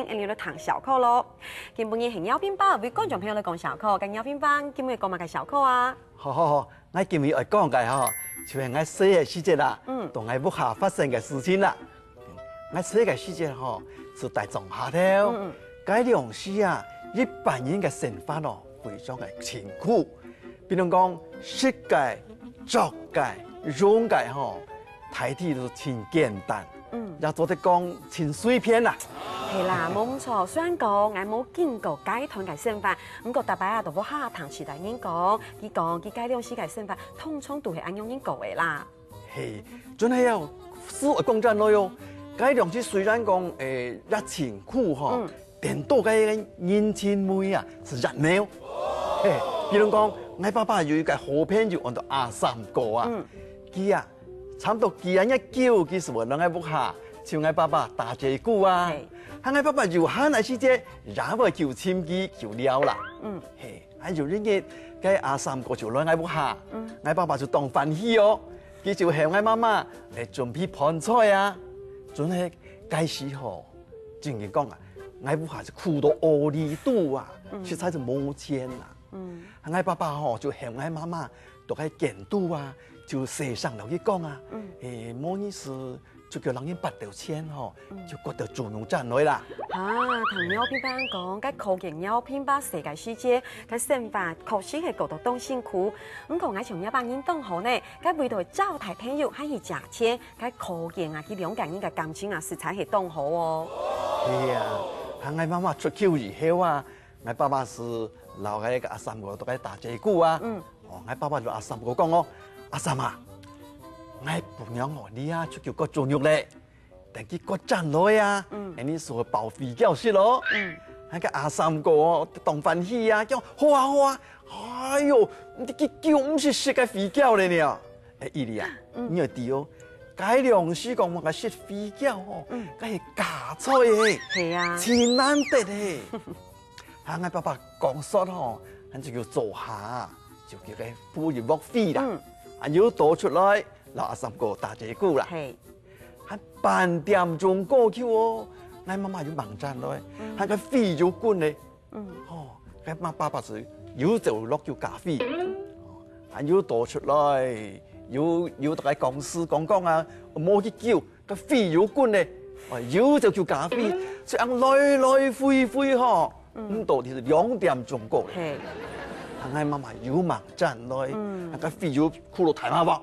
你都谈小课咯。今半夜係邀邊包為觀眾朋友嚟講小課，跟邀邊班今日講埋個小課啊。好，我今日要講嘅吼，就係我細嘅時節啦，同我屋下發生嘅事情啦。我細嘅時節吼，是大眾下頭，該兩時啊，一般人嘅生活咯，非常嘅辛苦。比如講食嘅、作嘅、用嘅吼，大體都真簡單，也做得講真隨便啦。係啦，冇錯。雖然講我冇見過街頭嘅生活，不過大擺啊，都冇下談時代人講，佢街兩時嘅生活，通通都係按樣人講嘅啦。係，真係啊，事實講真咯喲，街兩時雖然講熱情苦嗬，但多嘅年輕妹啊是熱鬧。比如講，我爸爸有一個好朋友，叫做阿三哥啊，佢啊，差唔多幾人一叫，佢是話兩個屋下，像我爸爸打隻鼓啊。我爸爸有喊那時節，然後就簽機就了啦。還有呢個阿三哥就來我屋下，我爸爸就當歡喜哦，佢就向我媽媽嚟準備盤菜啊。真係嗰時候，正經講啊，我屋下就苦到餓離肚啊，實在是冇錢啦。我爸爸吼就向我媽媽都喺檢肚啊，就寫上樓去講啊，冇意思。就叫人家拔到錢吼，就覺得做農賺來啦。同邀邊班講，該考驗邀邊班世界世界，該生活確實係過到當辛苦。咁講我從一班人當好呢，該為到招待朋友還是賺錢，該考驗啊，佢兩個人嘅感情啊，實在係當好哦。係啊，我媽媽出去以後啊，我爸爸是留喺個阿三哥度喺打隻鼓啊。我爸爸就阿三哥講我，阿三啊。我朋友我你啊，出叫個做肉咧，但佢個賺來啊，你說包肥餃食咯，那個阿三哥哦，當歡喜啊，叫好啊，哎呦，你佢叫唔是食個肥餃咧呢？伊利啊，你要知哦，改良時講我個食肥餃哦，嗰係假菜嘅，係啊，真難得嘅。我爸爸講說吼，佢就叫做下，就叫佢富而莫飛啦，要倒出來。阿三哥打隻鼓啦，喺半點鐘過去哦，我媽媽要忙賺來，喺個飛咗滾咧，我爸爸是要就落叫咖啡，要倒出來，要大家公司講啊，冇去叫個飛咗滾咧，要就叫咖啡，所以來回嗬，咁到底是2點鐘過嚟，我媽媽要忙賺來，個飛咗骷髏大媽話。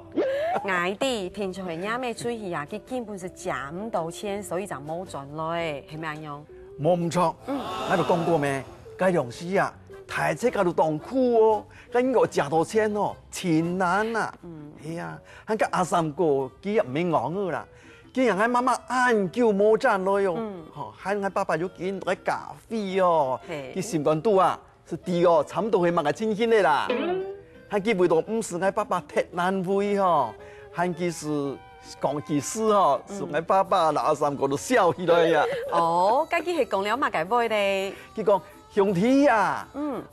矮啲平常係啱咩出去啊？佢根本是賺唔到錢，所以就冇賺來，係咪樣？冇唔錯，我度講過咩？嗰兩時啊，大車架度當苦哦，跟我賺到錢哦，錢難啊。係啊，喺個阿三哥佢又唔係戇嘅啦，佢人喺媽媽晏叫冇賺來哦，喺我爸爸要見到咖啡哦，佢時間都啊，是第二差唔多係問個親戚嘅啦。喺佢味道唔是我爸爸特難為嗬，喺佢是講其事嗬，是我爸爸嗱阿三哥都笑起來呀。哦，家己係講了嘛解味咧。佢講兄弟啊，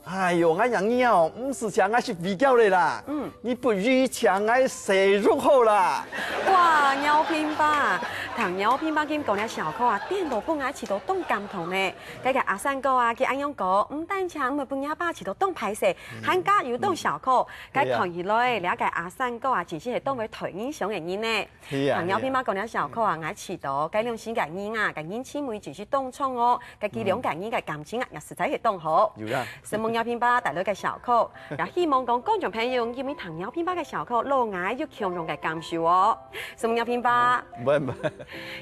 哎呦，我人嘢哦，唔是請我食肥餃嚟啦，你不如請我食肉好啦。哇，邀聘吧，同邀聘吧，佢講了小課啊，電腦本愛起到當感同呢。嗰個阿三哥啊，佢按樣講，唔單搶咪半夜吧起到當拍攝，寒假要當小課，佢看起來了解阿三哥啊，其實係當為台英上嘅人呢。同邀聘吧講了小課啊，愛起到嗰兩時嘅人啊，嘅年輕妹只是當創哦，嘅佢兩個人嘅感情啊，也實在係當好。新聞邀聘吧帶來嘅小課，也希望講觀眾朋友因為同邀聘吧嘅小課，老愛要強容嘅感受哦。新聞邀聘吧，唔，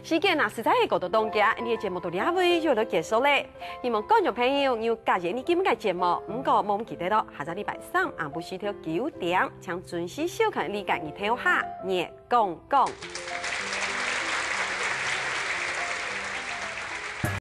時間啊，實在係過到當家，呢個節目到呢位就到結束咧。希望觀眾朋友要加入呢今日嘅節目，唔過冇咁記得咯，下晝禮拜三下午時條9點，請準時收看呢個日頭下熱講講。